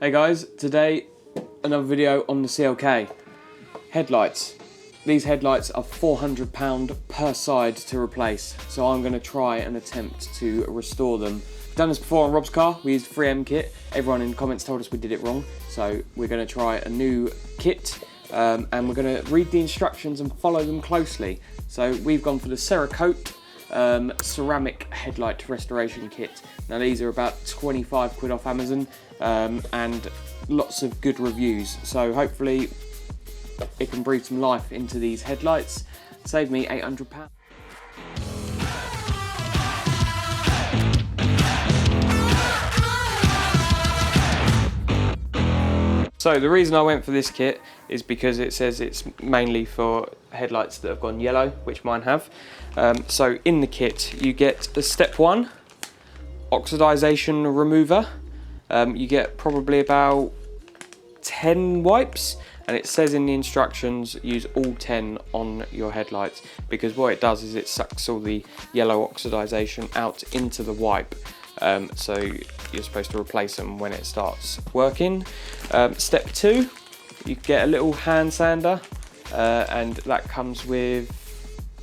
Hey guys, today another video on the CLK. Headlights. These headlights are £400 per side to replace, so I'm going to try and attempt to restore them. We've done this before on Rob's car. We used a 3M kit. Everyone in the comments told us we did it wrong, so we're going to try a new kit and we're going to read the instructions and follow them closely. So we've gone for the Cerakote ceramic headlight restoration kit. Now these are about 25 quid off Amazon and lots of good reviews, so hopefully it can breathe some life into these headlights. Save me £800. So the reason I went for this kit is because it says it's mainly for headlights that have gone yellow, which mine have. So in the kit you get the step 1 oxidization remover. You get probably about 10 wipes, and it says in the instructions use all 10 on your headlights, because what it does is it sucks all the yellow oxidization out into the wipe. So you're supposed to replace them when it starts working. Step 2, you get a little hand sander, and that comes with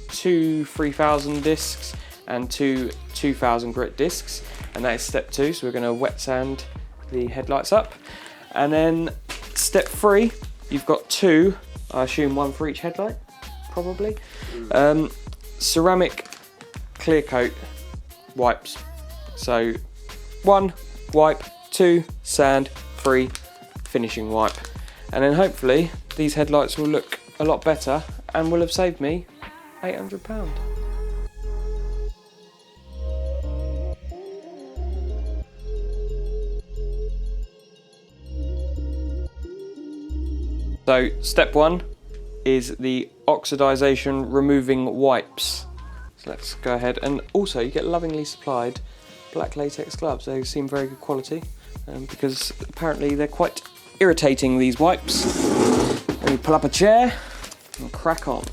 2 3000 discs and 2 2000 grit discs, and that is step 2. So we're going to wet sand the headlights up. And then step 3, you've got 2, I assume 1 for each headlight, probably, ceramic clear coat wipes. So 1 wipe, 2 sand, 3 finishing wipe, and then hopefully these headlights will look a lot better and will have saved me £800. So step 1 is the oxidization removing wipes. So let's go ahead, and also you get lovingly supplied black latex gloves. They seem very good quality, because apparently they're quite irritating, these wipes. Let me pull up a chair and crack on.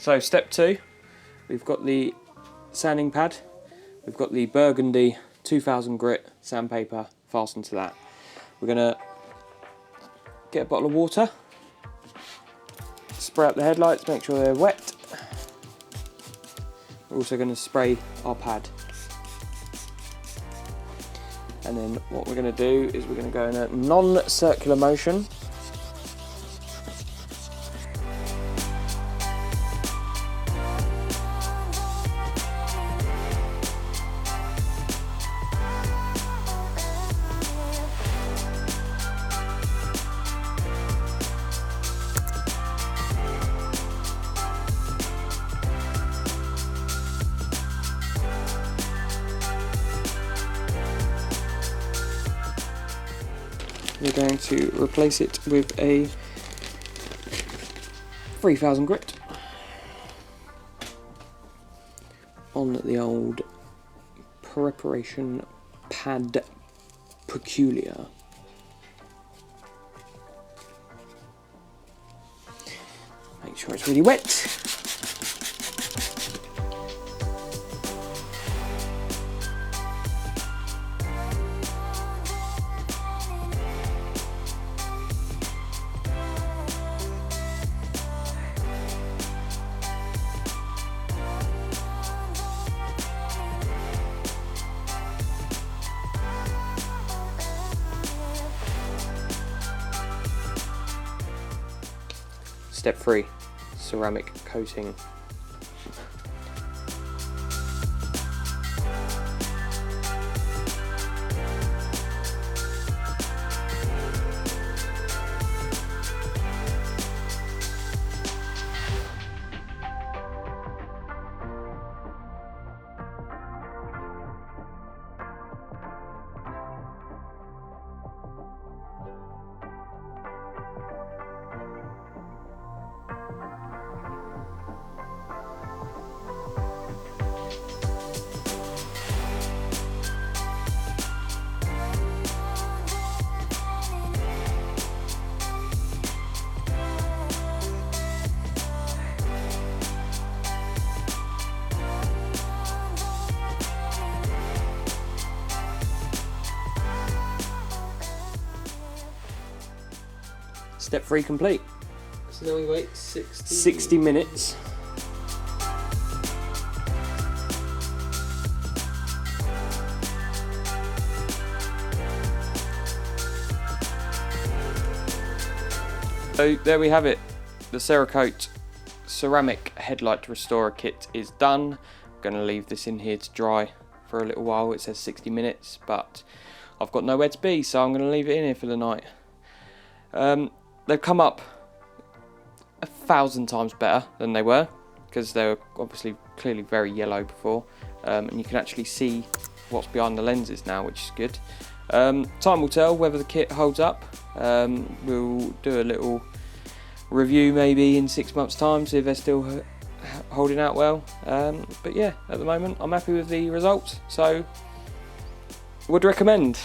So step 2, we've got the sanding pad, we've got the burgundy 2000 grit sandpaper fastened to that. We're going to get a bottle of water, spray up the headlights, make sure they're wet. We're also going to spray our pad. And then what we're going to do is we're going to go in a non-circular motion. We're going to replace it with a 3000 grit on the old preparation pad peculiar. Make sure it's really wet. Step 3, ceramic coating. step 3 complete. So now we wait 60... 60 minutes. So there we have it. The Cerakote ceramic headlight restorer kit is done. I'm going to leave this in here to dry for a little while. It says 60 minutes, but I've got nowhere to be, so I'm going to leave it in here for the night. They've come up 1,000 times better than they were, because they were obviously clearly very yellow before, and you can actually see what's behind the lenses now, which is good. Time will tell whether the kit holds up. We'll do a little review maybe in 6 months' time, see if they're still holding out well. But yeah, at the moment I'm happy with the results, so would recommend.